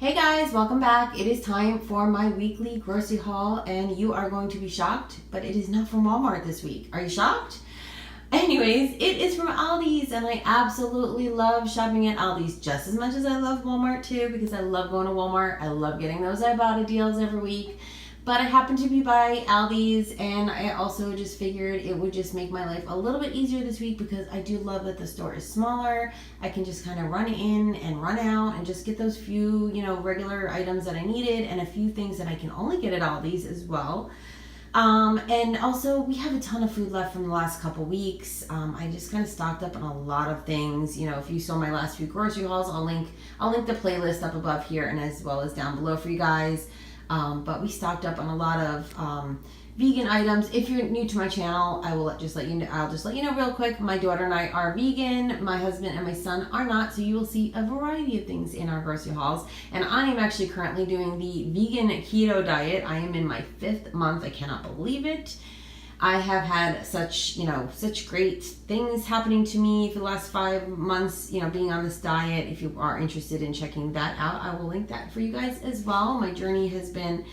Hey guys, welcome back. It is time for my weekly grocery haul, and you are going to be shocked, but it is not from Walmart this week. Are you shocked? Anyways, it is from Aldi's, and I absolutely love shopping at Aldi's just as much as I love Walmart too, because I love going to Walmart. I love getting those Ibotta deals every week. But I happened to be by Aldi's, and I also just figured it would just make my life a little bit easier this week because I do love that the store is smaller. I can just kind of run in and run out and just get those few, regular items that I needed and a few things that I can only get at Aldi's as well. And also we have a ton of food left from the last couple weeks. I just kind of stocked up on a lot of things. If you saw my last few grocery hauls, I'll link the playlist up above here and as well as down below for you guys. But we stocked up on a lot of vegan items. If you're new to my channel, I'll just let you know real quick. My daughter and I are vegan. My husband and my son are not, so you will see a variety of things in our grocery hauls. And I am actually currently doing the vegan keto diet. I am in my 5th month. I cannot believe it. I have had such great things happening to me for the last 5 months, being on this diet. If you are interested in checking that out, I will link that for you guys as well. My journey has been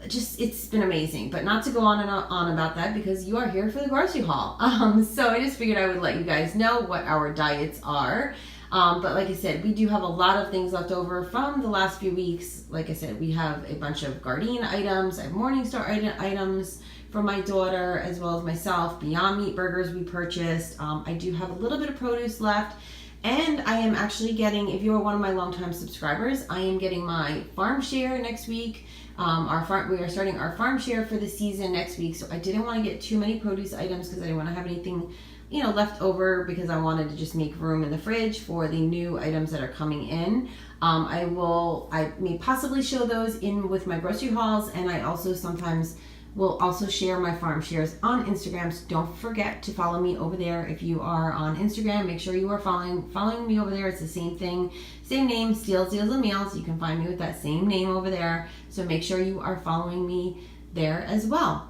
it's been amazing, but not to go on and on about that because you are here for the grocery haul. So I just figured I would let you guys know what our diets are. But like I said, we do have a lot of things left over from the last few weeks. Like I said, we have a bunch of Gardein items. I have Morningstar items for my daughter as well as myself. Beyond Meat burgers we purchased. I do have a little bit of produce left. And I am actually getting, if you are one of my longtime subscribers, I am getting my farm share next week. We are starting our farm share for the season next week. So I didn't want to get too many produce items because I didn't want to have anything left over because I wanted to just make room in the fridge for the new items that are coming in. I may possibly show those in with my grocery hauls, and I also sometimes will also share my farm shares on Instagram. So don't forget to follow me over there. If you are on Instagram, make sure you are following me over there. It's the same thing, same name, Steals, Deals, and Meals. You can find me with that same name over there. So make sure you are following me there as well.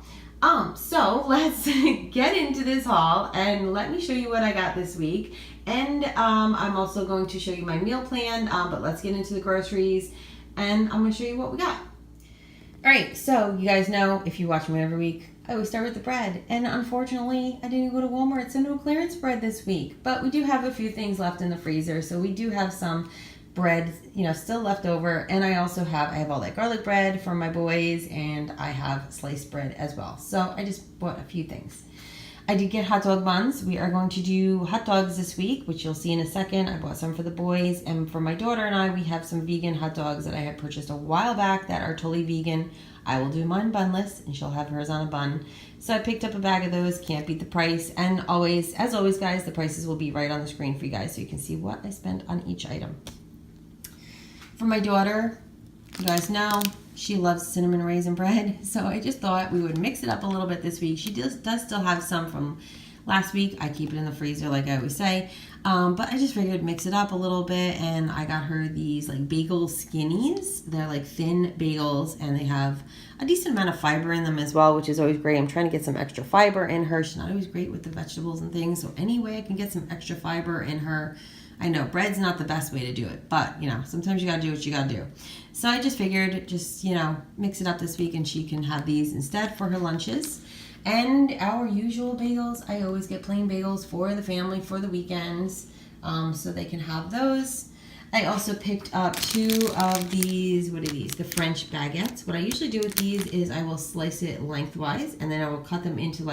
So let's get into this haul and let me show you what I got this week. And I'm also going to show you my meal plan, but let's get into the groceries and I'm going to show you what we got. All right, so you guys know, if you watch me every week, I always start with the bread. And unfortunately, I didn't go to Walmart, so no clearance bread this week. But we do have a few things left in the freezer, so we do have some bread, still left over. And I have all that garlic bread for my boys, and I have sliced bread as well. So I just bought a few things. I did get hot dog buns. We are going to do hot dogs this week, which you'll see in a second. I bought some for the boys, and for my daughter and I, we have some vegan hot dogs that I had purchased a while back that are totally vegan. I will do mine bunless, and she'll have hers on a bun. So I picked up a bag of those. Can't beat the price. And as always, guys, the prices will be right on the screen for you guys so you can see what I spent on each item. For my daughter, you guys know, she loves cinnamon raisin bread, so I just thought we would mix it up a little bit this week. She does still have some from last week. I keep it in the freezer like I always say, but I just figured mix it up a little bit, and I got her these like bagel skinnies. They're like thin bagels, and they have a decent amount of fiber in them as well, which is always great. I'm trying to get some extra fiber in her. She's not always great with the vegetables and things, so any way I can get some extra fiber in her. I know bread's not the best way to do it, but sometimes you gotta do what you gotta do. So I just figured mix it up this week, and she can have these instead for her lunches. And our usual bagels, I always get plain bagels for the family for the weekends, so they can have those. I also picked up 2 of these, what are these? The French baguettes. What I usually do with these is I will slice it lengthwise, and then I will cut them into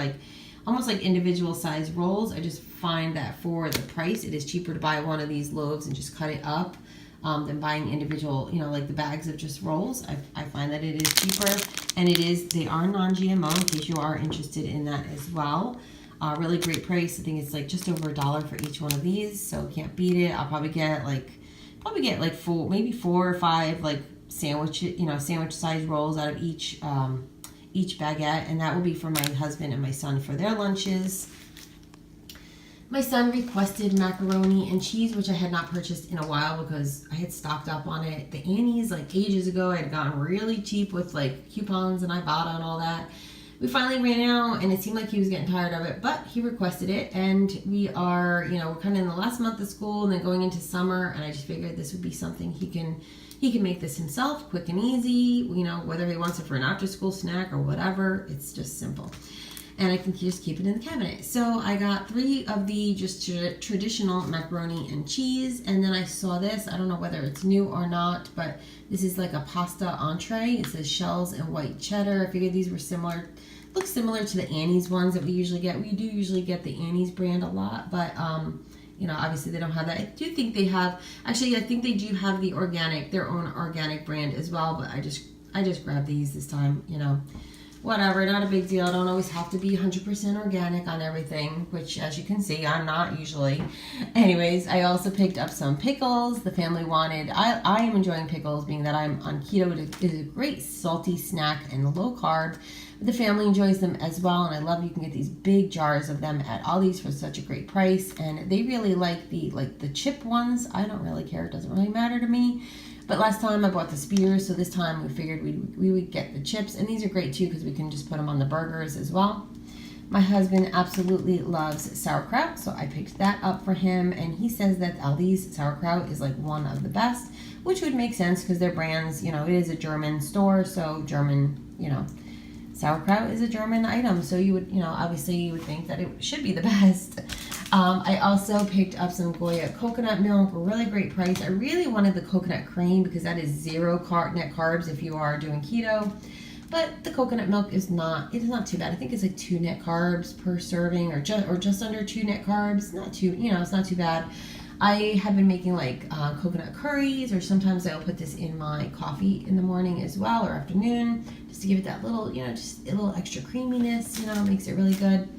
almost like individual size rolls. I just find that for the price, it is cheaper to buy one of these loaves and just cut it up than buying individual, like the bags of just rolls. I find that it is cheaper, and they are non-GMO in case you are interested in that as well. Really great price. I think it's just over $1 for each one of these, so can't beat it. I'll probably get maybe 4 or 5 sandwich size rolls out of each baguette, and that will be for my husband and my son for their lunches. My son requested macaroni and cheese, which I had not purchased in a while because I had stocked up on it. The Annie's ages ago, I had gotten really cheap with coupons and Ibotta and all that. we finally ran out, and it seemed like he was getting tired of it, but he requested it, and we are, we're kind of in the last month of school and then going into summer, and I just figured this would be something he can make this himself, quick and easy, whether he wants it for an after-school snack or whatever. It's just simple. And I can just keep it in the cabinet. So I got 3 of the just traditional macaroni and cheese, and then I saw this. I don't know whether it's new or not, but this is like a pasta entree. It says shells and white cheddar. I figured these were similar. Look similar to the Annie's ones that we usually get. We do usually get the Annie's brand a lot, but obviously they don't have that. I do think they have, actually I think they do have their own organic brand as well, but I just grabbed these this time, whatever, not a big deal. I don't always have to be 100% organic on everything, which as you can see, I'm not usually. Anyways, I also picked up some pickles. The family wanted, I am enjoying pickles being that I'm on keto. It is a great salty snack and low carb. The family enjoys them as well, and I love you can get these big jars of them at ALDI's for such a great price, and they really like the chip ones. I don't really care. It doesn't really matter to me. But last time I bought the spears, so this time we figured we would get the chips, and these are great too because we can just put them on the burgers as well. My husband absolutely loves sauerkraut, so I picked that up for him, and he says that ALDI's sauerkraut is like one of the best, which would make sense because their brands, it is a German store, so German, sauerkraut is a German item, so you would, obviously you would think that it should be the best. I also picked up some Goya coconut milk, a really great price. I really wanted the coconut cream because that is 0 net carbs if you are doing keto. But the coconut milk is not too bad. I think it's like 2 net carbs per serving, or just under 2 net carbs. Not too, it's not too bad. I have been making like coconut curries, or sometimes I'll put this in my coffee in the morning as well, or afternoon, just to give it that little, just a little extra creaminess, makes it really good.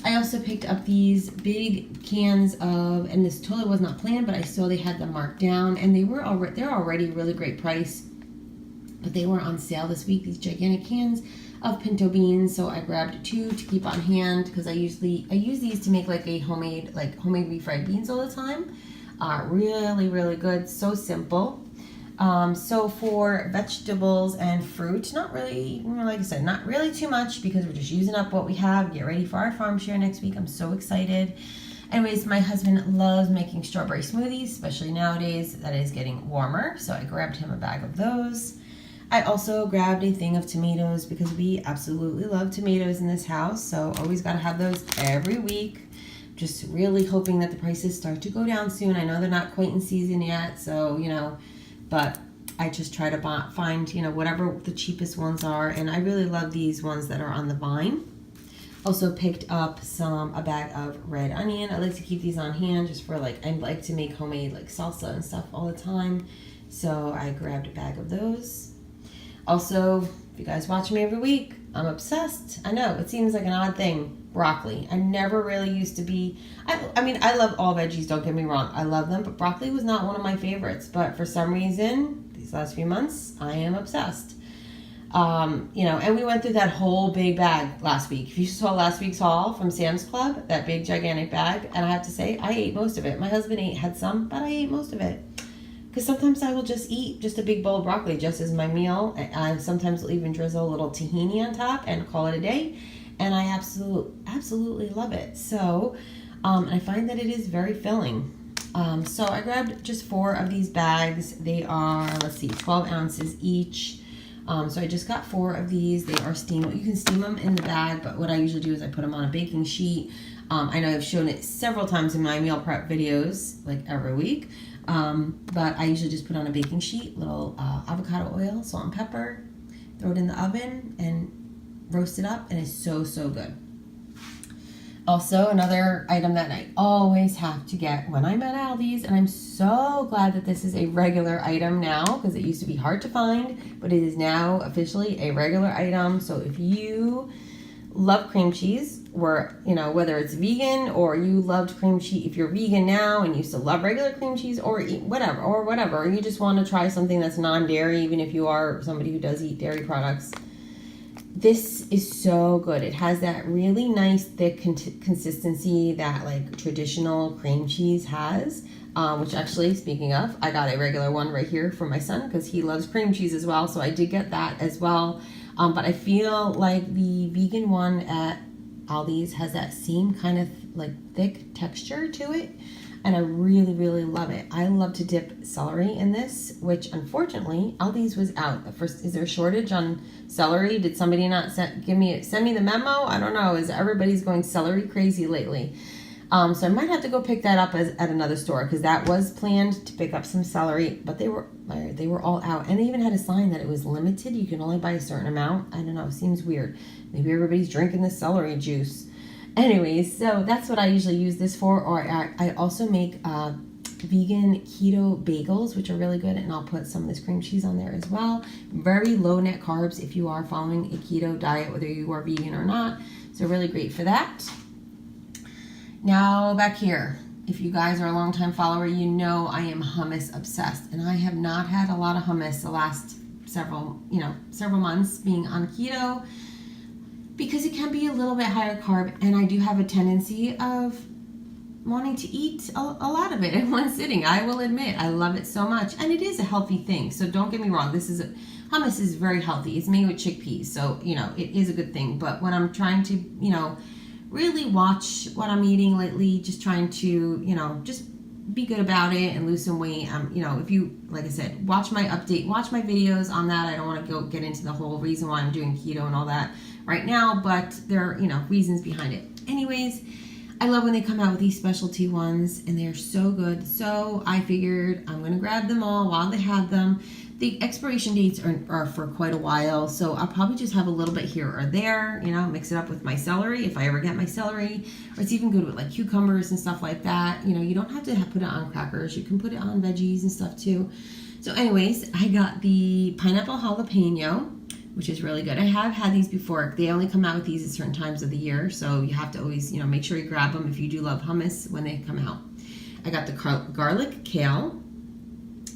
I also picked up these big cans of, and this totally was not planned, but I saw they had them marked down, and they're already a really great price, but they were on sale this week, these gigantic cans of pinto beans, so I grabbed 2 to keep on hand because I use these to make like homemade refried beans all the time. Really, really good, so simple. So for vegetables and fruit, not really, like I said, not really too much because we're just using up what we have. Get ready for our farm share next week. I'm so excited. Anyways, my husband loves making strawberry smoothies, especially nowadays that it is getting warmer. So I grabbed him a bag of those. I also grabbed a thing of tomatoes because we absolutely love tomatoes in this house. So always got to have those every week. Just really hoping that the prices start to go down soon. I know they're not quite in season yet, so, but I just try to find, whatever the cheapest ones are. And I really love these ones that are on the vine. Also picked up a bag of red onion. I like to keep these on hand just for I like to make homemade salsa and stuff all the time. So I grabbed a bag of those. Also, if you guys watch me every week, I'm obsessed. I know, it seems like an odd thing. Broccoli. I never really used to be, I mean, I love all veggies, don't get me wrong. I love them, but broccoli was not one of my favorites. But for some reason, these last few months, I am obsessed. And we went through that whole big bag last week. If you saw last week's haul from Sam's Club, that big gigantic bag, and I have to say, I ate most of it. My husband had some, but I ate most of it. Because sometimes I will just eat just a big bowl of broccoli just as my meal. I sometimes will even drizzle a little tahini on top and call it a day. And I absolutely love it. So I find that it is very filling. So I grabbed just 4 of these bags. They are, 12 ounces each. So I just got 4 of these. They are steamable. You can steam them in the bag, but what I usually do is I put them on a baking sheet. I know I've shown it several times in my meal prep videos, every week. But I usually just put on a baking sheet, little avocado oil, salt and pepper, throw it in the oven, and roast it up, and it's so good. Also, another item that I always have to get when I'm at ALDI's, and I'm so glad that this is a regular item now because it used to be hard to find, but it is now officially a regular item. So if you love cream cheese, or whether it's vegan or you loved cream cheese, if you're vegan now and you still love regular cream cheese, or whatever, you just want to try something that's non-dairy, even if you are somebody who does eat dairy products, this is so good. It has that really nice thick consistency that traditional cream cheese has, which actually, speaking of, I got a regular one right here for my son because he loves cream cheese as well, so I did get that as well. But I feel like the vegan one at Aldi's has that same kind of like thick texture to it. And I really, really love it. I love to dip celery in this, which unfortunately Aldi's was out. First, is there a shortage on celery? Did somebody not send me the memo? I don't know. Everybody's going celery crazy lately? So I might have to go pick that up at another store, because that was planned to pick up some celery, but they were all out, and they even had a sign that it was limited. You can only buy a certain amount. I don't know. It seems weird. Maybe everybody's drinking the celery juice. Anyways, so that's what I usually use this for. Or I also make vegan keto bagels, which are really good, and I'll put some of this cream cheese on there as well. Very low net carbs if you are following a keto diet, whether you are vegan or not. So really great for that. Now back here, if you guys are a longtime follower, you know I am hummus obsessed, and I have not had a lot of hummus the last several months being on keto, because it can be a little bit higher carb, and I do have a tendency of wanting to eat a lot of it in one sitting. I will admit, I love it so much, and it is a healthy thing. So don't get me wrong. Hummus is very healthy. It's made with chickpeas, so it is a good thing. But when I'm trying to really watch what I'm eating lately, just trying to just be good about it and lose some weight. If you, like I said, watch my videos on that. I don't want to get into the whole reason why I'm doing keto and all that right now, but there are, reasons behind it. Anyways, I love when they come out with these specialty ones, and they're so good. So I figured I'm going to grab them all while they have them. The expiration dates are for quite a while, so I'll probably just have a little bit here or there, mix it up with my celery if I ever get my celery. Or it's even good with like cucumbers and stuff like that. You don't have to put it on crackers. You can put it on veggies and stuff too. So anyways, I got the pineapple jalapeno, which is really good. I have had these before. They only come out with these at certain times of the year, so you have to always, make sure you grab them if you do love hummus when they come out. I got the garlic kale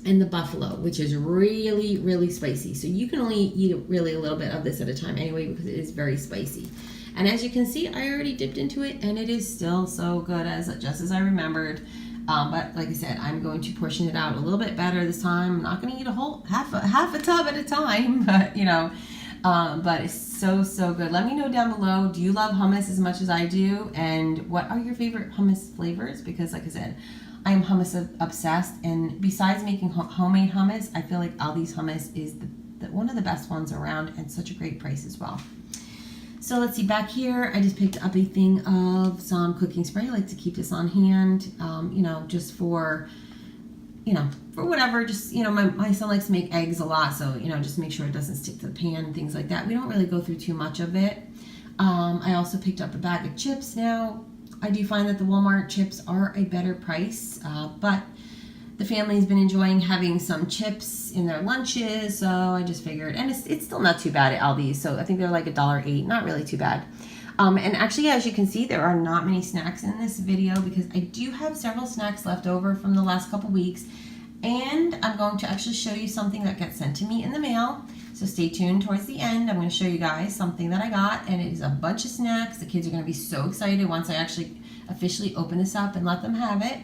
and the buffalo, which is really, really spicy. So you can only eat really a little bit of this at a time anyway, because it is very spicy. And as you can see, I already dipped into it, and it is still so good, just as I remembered. But like I said, I'm going to portion it out a little bit better this time. I'm not going to eat a whole half a tub at a time, but but it's so good. Let me know down below, do you love hummus as much as I do? And what are your favorite hummus flavors? Because like I said, I am hummus obsessed, and besides making homemade hummus, I feel like Aldi's hummus is one of the best ones around, and such a great price as well. So let's see, back here, I just picked up a thing of some cooking spray. I like to keep this on hand, just for whatever. Just, my son likes to make eggs a lot, so, just make sure it doesn't stick to the pan and things like that. We don't really go through too much of it. I also picked up a bag of chips now. I do find that the Walmart chips are a better price, but the family's been enjoying having some chips in their lunches, so I just figured, and it's still not too bad at Aldi's, so I think they're like $1.08, not really too bad. And actually, as you can see, there are not many snacks in this video, because I do have several snacks left over from the last couple weeks, and I'm going to actually show you something that gets sent to me in the mail. So stay tuned towards the end. I'm going to show you guys something that I got, and it is a bunch of snacks. The kids are going to be so excited once I actually officially open this up and let them have it.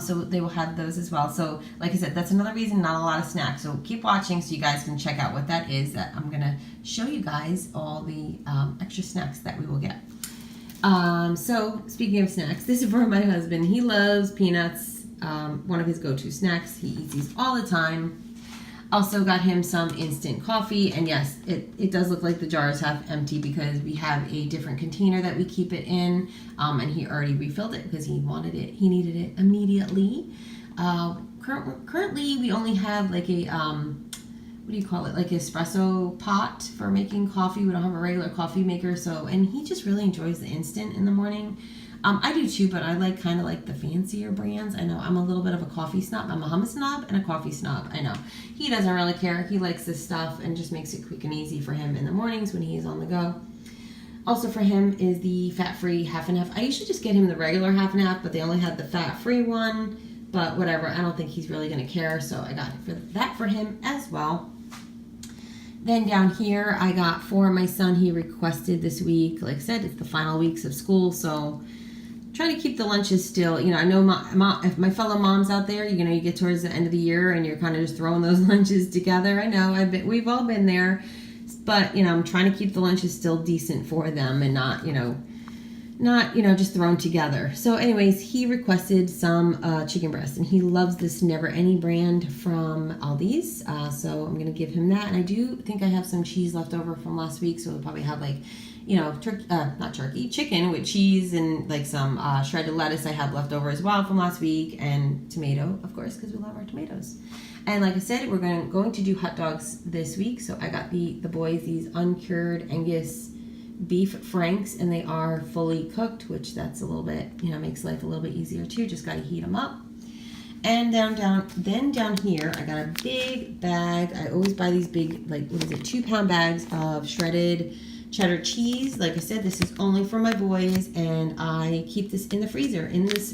So they will have those as well. So like I said, that's another reason not a lot of snacks. So keep watching so you guys can check out what that is. That I'm going to show you guys all the extra snacks that we will get. So speaking of snacks, this is for my husband. He loves peanuts. One of his go-to snacks. He eats these all the time. Also got him some instant coffee, and yes, it does look like the jar is half empty, because we have a different container that we keep it in, and he already refilled it because he wanted it. He needed it immediately. Currently, we only have like a what do you call it? Like an espresso pot for making coffee. We don't have a regular coffee maker, and he just really enjoys the instant in the morning. I do too, but I kind of like the fancier brands. I know I'm a little bit of a coffee snob. I'm a hummus snob and a coffee snob. I know. He doesn't really care. He likes this stuff and just makes it quick and easy for him in the mornings when he's on the go. Also for him is the fat-free half and half. I usually just get him the regular half and half, but they only had the fat-free one. But whatever, I don't think he's really going to care, so I got that for him as well. Then down here, I got for my son, he requested this week. Like I said, it's the final weeks of school, so try to keep the lunches still. I know if my fellow moms out there, you get towards the end of the year and you're kind of just throwing those lunches together. I know, we've all been there. but I'm trying to keep the lunches still decent for them and not just thrown together. So anyways, he requested some chicken breast, and he loves this Never Any brand from Aldi's. So I'm gonna give him that, and I do think I have some cheese left over from last week, so we'll probably have like chicken with cheese and like some shredded lettuce I have left over as well from last week, and tomato, of course, because we love our tomatoes. And like I said, we're going to do hot dogs this week. So I got the boys these uncured Angus beef franks, and they are fully cooked, which that's a little bit, makes life a little bit easier too. Just got to heat them up. And down here, I got a big bag. I always buy these big, 2-pound bags of shredded cheddar cheese. Like I said, this is only for my boys, and I keep this in the freezer in this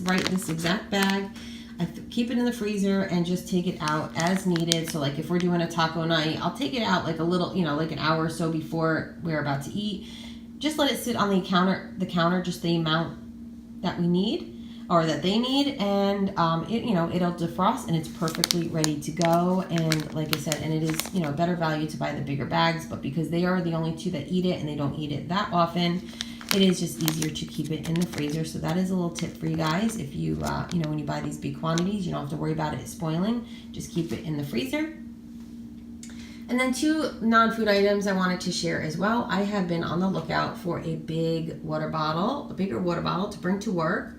exact bag. I keep it in the freezer and just take it out as needed. So like if we're doing a taco night, I'll take it out like a little, like an hour or so before we're about to eat. Just let it sit on the counter, just the amount that we need or that they need, and it'll defrost and it's perfectly ready to go. And like I said, and it is better value to buy the bigger bags, but because they are the only two that eat it and they don't eat it that often, it is just easier to keep it in the freezer. So that is a little tip for you guys. If you when you buy these big quantities, you don't have to worry about it spoiling. Just keep it in the freezer. And then 2 non-food items I wanted to share as well. I have been on the lookout for a bigger water bottle to bring to work.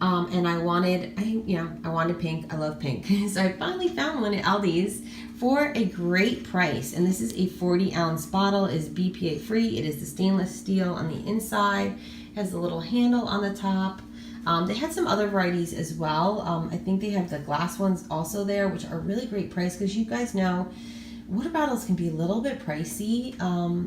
And I wanted pink. I love pink. So I finally found one at Aldi's for a great price. And this is a 40-ounce bottle. It is BPA free. It is the stainless steel on the inside. It has a little handle on the top. They had some other varieties as well. I think they have the glass ones also there, which are really great price, because you guys know water bottles can be a little bit pricey.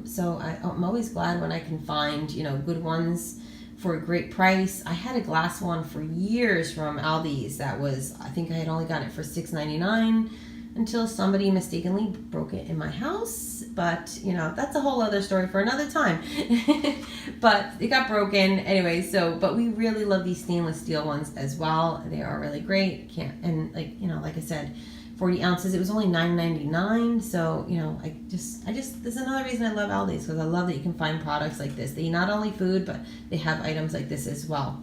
So I'm always glad when I can find, good ones for a great price. I had a glass one for years from Aldi's that was, I think I had only got it for $6.99 until somebody mistakenly broke it in my house. But, that's a whole other story for another time. But it got broken anyway. But we really love these stainless steel ones as well. They are really great. Like I said, 40 ounces. It was only $9.99. So, this is another reason I love Aldi's, because I love that you can find products like this. They not only food, but they have items like this as well.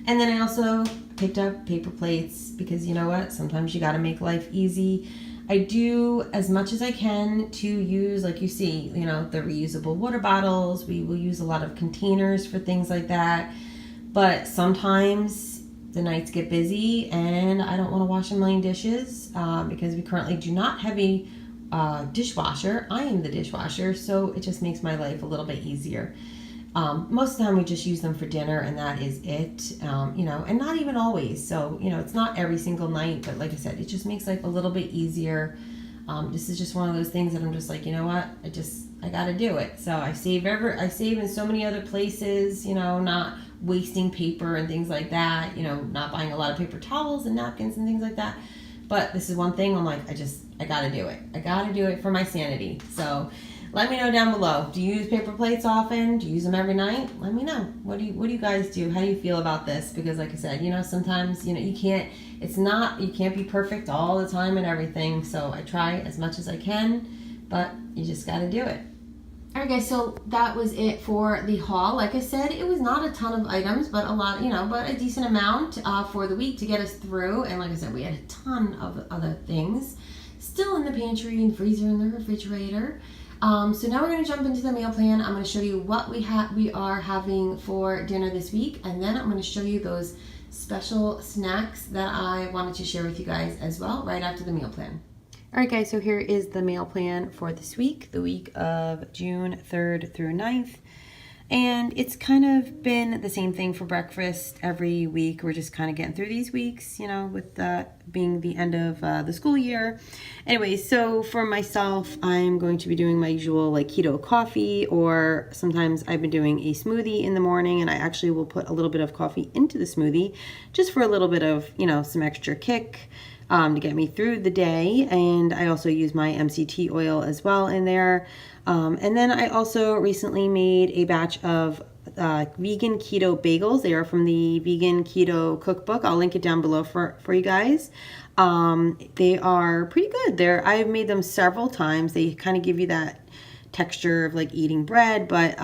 And then I also picked up paper plates, because you know what? Sometimes you got to make life easy. I do as much as I can to use, like you see, the reusable water bottles. We will use a lot of containers for things like that. But sometimes the nights get busy and I don't want to wash a million dishes because we currently do not have a dishwasher. I am the dishwasher, so it just makes my life a little bit easier. Most of the time we just use them for dinner, and that is it, and not even always. So, it's not every single night, but like I said, it just makes life a little bit easier. This is just one of those things that I'm just like, you know what, I got to do it. So I save in so many other places, not wasting paper and things like that, not buying a lot of paper towels and napkins and things like that. But this is one thing I'm like, I got to do it. I got to do it for my sanity. So let me know down below. Do you use paper plates often? Do you use them every night? Let me know. What do you guys do? How do you feel about this? Because like I said, sometimes, you can't be perfect all the time and everything. So I try as much as I can, but you just got to do it. Alright guys, so that was it for the haul. Like I said, it was not a ton of items, but a lot, but a decent amount for the week to get us through. And like I said, we had a ton of other things still in the pantry and freezer and the refrigerator. So now we're going to jump into the meal plan. I'm going to show you what we are having for dinner this week, and then I'm going to show you those special snacks that I wanted to share with you guys as well right after the meal plan. Alright guys, so here is the meal plan for this week, the week of June 3rd through 9th. And it's kind of been the same thing for breakfast every week. We're just kind of getting through these weeks, with being the end of the school year. Anyway, so for myself, I'm going to be doing my usual keto coffee, or sometimes I've been doing a smoothie in the morning, and I actually will put a little bit of coffee into the smoothie just for a little bit of, some extra kick. To get me through the day. And I also use my MCT oil as well in there. And then I also recently made a batch of vegan keto bagels. They are from the Vegan Keto Cookbook. I'll link it down below for you guys. They are pretty good. I've made them several times. They kind of give you that texture of like eating bread, but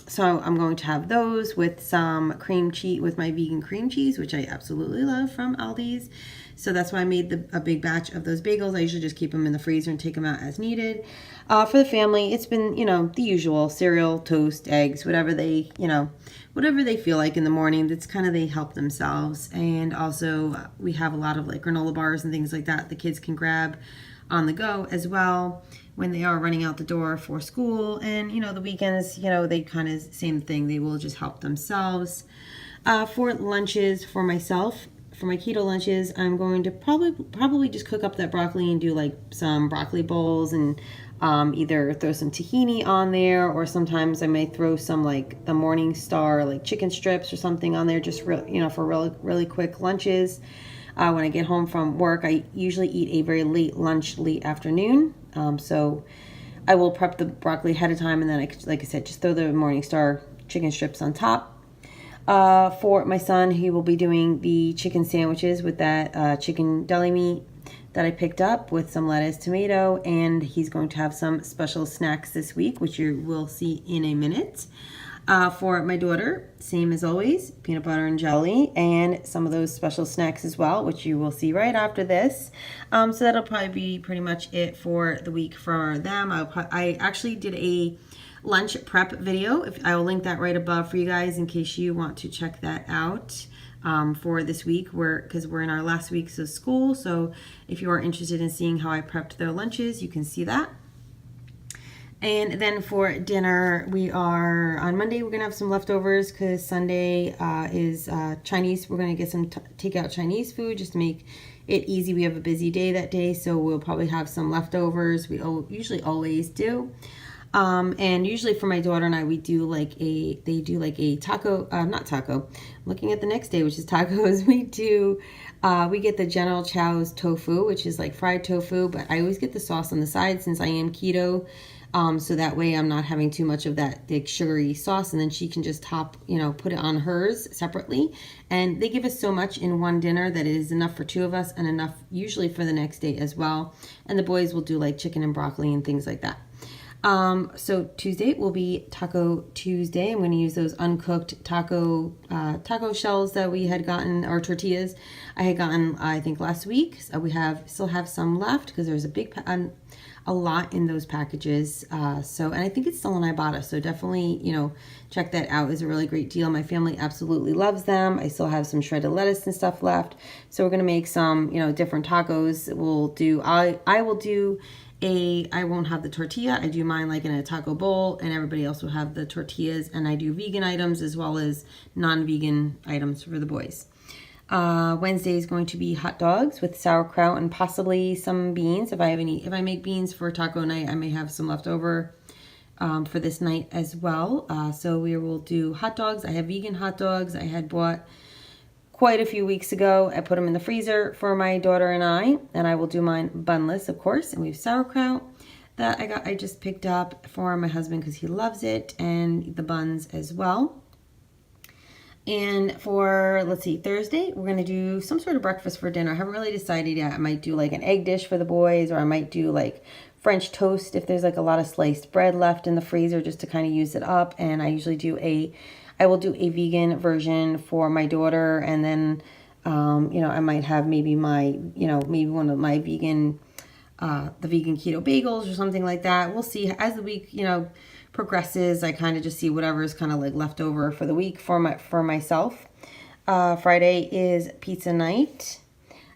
so I'm going to have those with some cream cheese, with my vegan cream cheese, which I absolutely love from Aldi's. So that's why I made a big batch of those bagels. I usually just keep them in the freezer and take them out as needed. For the family, it's been, the usual cereal, toast, eggs, whatever they, whatever they feel like in the morning. That's kind of, they help themselves. And also we have a lot of like granola bars and things like that the kids can grab on the go as well when they are running out the door for school. And, the weekends, they kind of same thing. They will just help themselves. For lunches for myself, for my keto lunches, I'm going to probably just cook up that broccoli and do like some broccoli bowls and either throw some tahini on there, or sometimes I may throw some like the Morning Star like chicken strips or something on there, just for really quick lunches. When I get home from work, I usually eat a very late lunch, late afternoon. So I will prep the broccoli ahead of time, and then like I said, just throw the Morning Star chicken strips on top. For my son, he will be doing the chicken sandwiches with that chicken deli meat that I picked up with some lettuce, tomato, and he's going to have some special snacks this week, which you will see in a minute. For my daughter, same as always, peanut butter and jelly, and some of those special snacks as well, which you will see right after this. So that'll probably be pretty much it for the week for them. I actually did a lunch prep video. I will link that right above for you guys in case you want to check that out for this week, because we're in our last weeks of school. So if you are interested in seeing how I prepped their lunches, you can see that. And then for dinner, on Monday, we're going to have some leftovers because Sunday is Chinese. We're going to get some takeout Chinese food just to make it easy. We have a busy day that day, so we'll probably have some leftovers. We usually always do. And usually for my daughter and I, they do like a taco, not taco, I'm looking at the next day, which is tacos. We get the General Chow's tofu, which is like fried tofu, but I always get the sauce on the side since I am keto. So that way I'm not having too much of that big sugary sauce, and then she can just put it on hers separately. And they give us so much in one dinner that it is enough for two of us and enough usually for the next day as well. And the boys will do like chicken and broccoli and things like that. So Tuesday will be Taco Tuesday. I'm going to use those uncooked taco shells that we had gotten, or tortillas I had gotten, I think last week. So we still have some left because there's a lot in those packages. And I think it's still in Ibotta. So definitely, check that out. It's a really great deal. My family absolutely loves them. I still have some shredded lettuce and stuff left. So we're going to make some, different tacos. I won't have the tortilla. I do mine like in a taco bowl, and everybody else will have the tortillas, and I do vegan items as well as non-vegan items for the boys. Wednesday is going to be hot dogs with sauerkraut and possibly some beans. If I make beans for taco night, I may have some left over for this night as well. So we will do hot dogs. I have vegan hot dogs. I had bought quite a few weeks ago. I put them in the freezer for my daughter and I will do mine bunless, of course. And we have sauerkraut that I just picked up for my husband because he loves it, and the buns as well. And for, Thursday, we're going to do some sort of breakfast for dinner. I haven't really decided yet. I might do like an egg dish for the boys, or I might do like French toast if there's like a lot of sliced bread left in the freezer just to kind of use it up. And I usually I will do a vegan version for my daughter, and then, I might have maybe maybe one of my the vegan keto bagels or something like that. We'll see as the week, progresses. I kind of just see whatever is kind of like left over for the week for myself. Friday is pizza night.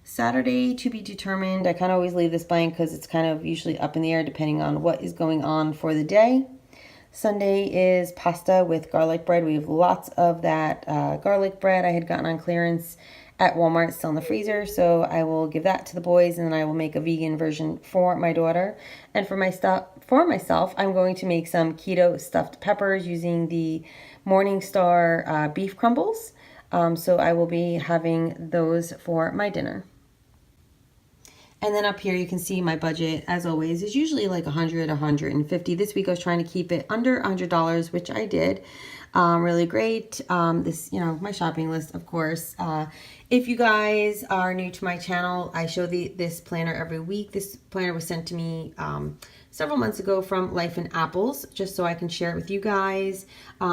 Saturday to be determined. I kind of always leave this blank because it's kind of usually up in the air depending on what is going on for the day. Sunday is pasta with garlic bread. We have lots of that garlic bread I had gotten on clearance at Walmart, still in the freezer. So I will give that to the boys, and then I will make a vegan version for my daughter. And for myself, I'm going to make some keto stuffed peppers using the Morning Star beef crumbles. So I will be having those for my dinner. And then up here you can see my budget, as always, is usually like 100, 150. This week I was trying to keep it under $100, which I did. Really great. This, my shopping list, of course. If you guys are new to my channel, I show this planner every week. This planner was sent to me several months ago from Life in Apples, just so I can share it with you guys.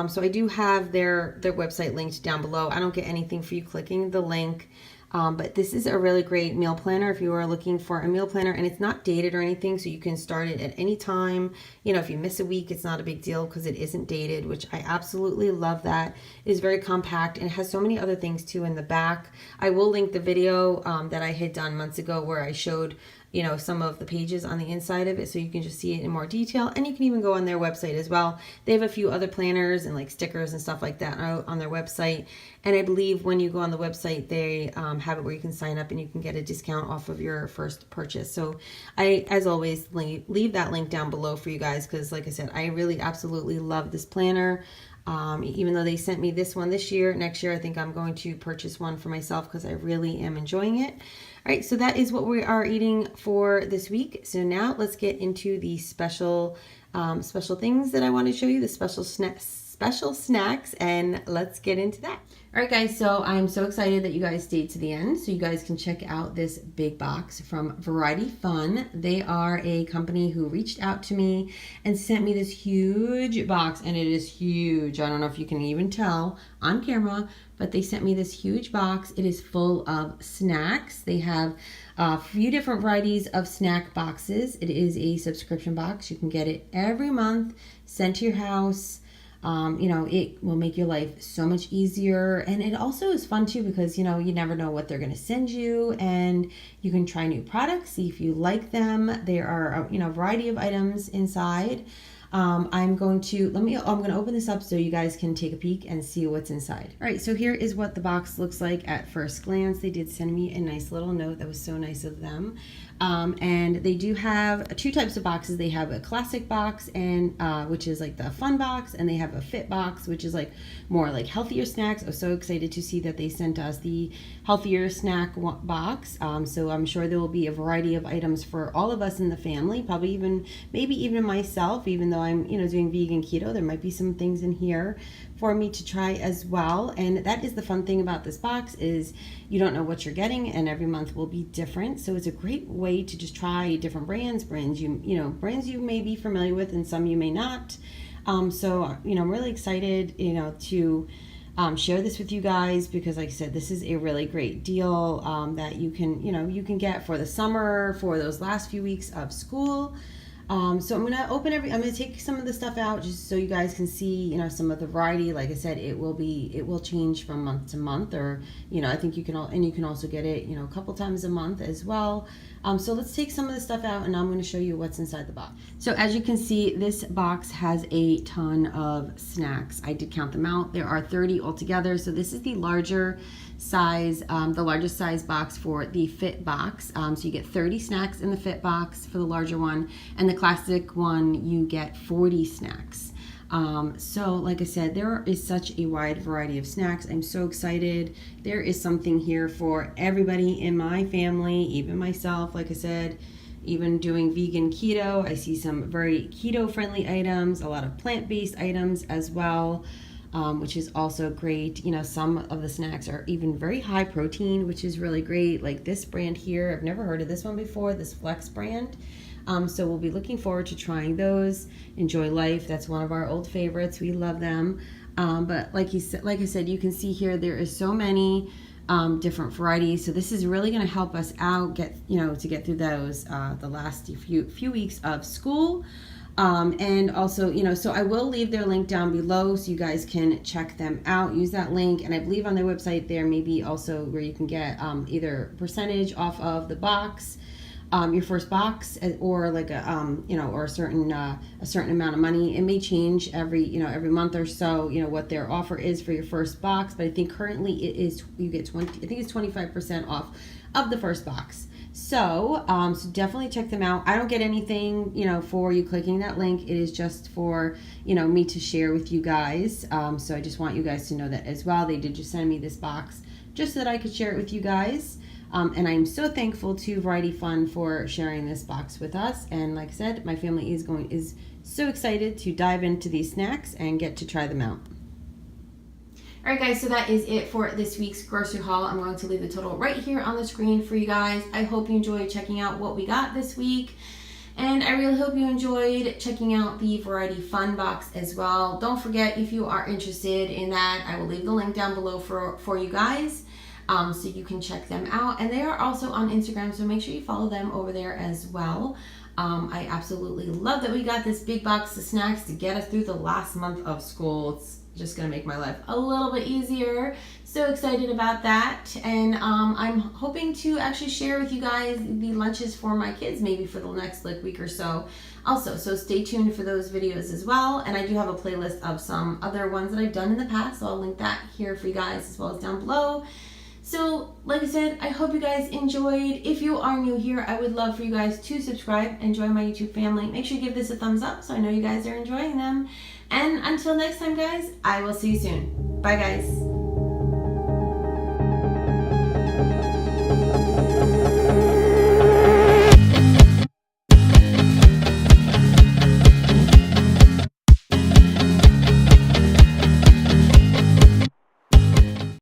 So I do have their website linked down below. I don't get anything for you clicking the link. But this is a really great meal planner if you are looking for a meal planner, and it's not dated or anything, so you can start it at any time. If you miss a week, it's not a big deal because it isn't dated, which I absolutely love that. It is very compact and it has so many other things too in the back. I will link the video that I had done months ago where I showed some of the pages on the inside of it, so you can just see it in more detail. And you can even go on their website as well. They have a few other planners and like stickers and stuff like that on their website. And I believe when you go on the website, they have it where you can sign up and you can get a discount off of your first purchase. So I, as always, leave that link down below for you guys, because like I said, I really absolutely love this planner. Even though they sent me this one this year, next year I think I'm going to purchase one for myself because I really am enjoying it. All right, so that is what we are eating for this week. So now let's get into the special things that I want to show you, the special snacks, and let's get into that. All right, guys, so I'm so excited that you guys stayed to the end so you guys can check out this big box from Variety Fun. They are a company who reached out to me and sent me this huge box, and it is huge. I don't know if you can even tell on camera, but they sent me this huge box. It is full of snacks. They have a few different varieties of snack boxes. It is a subscription box. You can get it every month, sent to your house. It will make your life so much easier. And it also is fun too because, you never know what they're going to send you, and you can try new products, see if you like them. There are, a variety of items inside. I'm going to open this up so you guys can take a peek and see what's inside. All right, so here is what the box looks like at first glance. They did send me a nice little note. That was so nice of them. And they do have two types of boxes. They have a classic box, and which is like the fun box, and they have a fit box, which is like more like healthier snacks. I was so excited to see that they sent us the healthier snack box. So I'm sure there will be a variety of items for all of us in the family, probably maybe even myself, even though I'm doing vegan keto. There might be some things in here for me to try as well. And that is the fun thing about this box, is you don't know what you're getting, and every month will be different. So it's a great way to just try different brands you may be familiar with and some you may not. So I'm really excited to share this with you guys, because like I said, this is a really great deal that you can get for the summer, for those last few weeks of school. So I'm gonna take some of the stuff out just so you guys can see, some of the variety. Like I said, it will change from month to month, or, I think you can also get it, a couple times a month as well. So let's take some of the stuff out, and I'm going to show you what's inside the box. So as you can see, this box has a ton of snacks. I did count them out. There are 30 altogether. So this is the largest size box for the fit box. So you get 30 snacks in the fit box for the larger one, and the classic one you get 40 snacks. So like I said, there is such a wide variety of snacks. I'm so excited. There is something here for everybody in my family, even myself. Like I said, even doing vegan keto, I see some very keto friendly items, a lot of plant-based items as well. Which is also great. Some of the snacks are even very high protein, which is really great. Like this brand here, I've never heard of this one before, this Flex brand. So we'll be looking forward to trying those. Enjoy Life, that's one of our old favorites. We love them. But like I said, you can see here there is so many different varieties. So this is really going to help us out to get through those the last few weeks of school. And also, so I will leave their link down below so you guys can check them out. Use that link, and I believe on their website there may be also where you can get either percentage off of the box, your first box, or like or a certain amount of money. It may change every month or so, what their offer is for your first box, but I think currently it is, you get 25% off of the first box. So definitely check them out. I don't get anything, for you clicking that link. It is just for, me to share with you guys. So I just want you guys to know that as well. They did just send me this box just so that I could share it with you guys. And I'm so thankful to Variety Fun for sharing this box with us. And like I said, my family is so excited to dive into these snacks and get to try them out. All right, guys, so that is it for this week's grocery haul. I'm going to leave the total right here on the screen for you guys. I hope you enjoyed checking out what we got this week. And I really hope you enjoyed checking out the Variety Fun box as well. Don't forget, if you are interested in that, I will leave the link down below for you guys, so you can check them out. And they are also on Instagram, so make sure you follow them over there as well. I absolutely love that we got this big box of snacks to get us through the last month of school. It's just gonna make my life a little bit easier. So excited about that. And I'm hoping to actually share with you guys the lunches for my kids, maybe for the next week or so also. So stay tuned for those videos as well. And I do have a playlist of some other ones that I've done in the past, so I'll link that here for you guys as well as down below. So like I said, I hope you guys enjoyed. If you are new here, I would love for you guys to subscribe and join my YouTube family. Make sure you give this a thumbs up so I know you guys are enjoying them. And until next time, guys, I will see you soon. Bye, guys.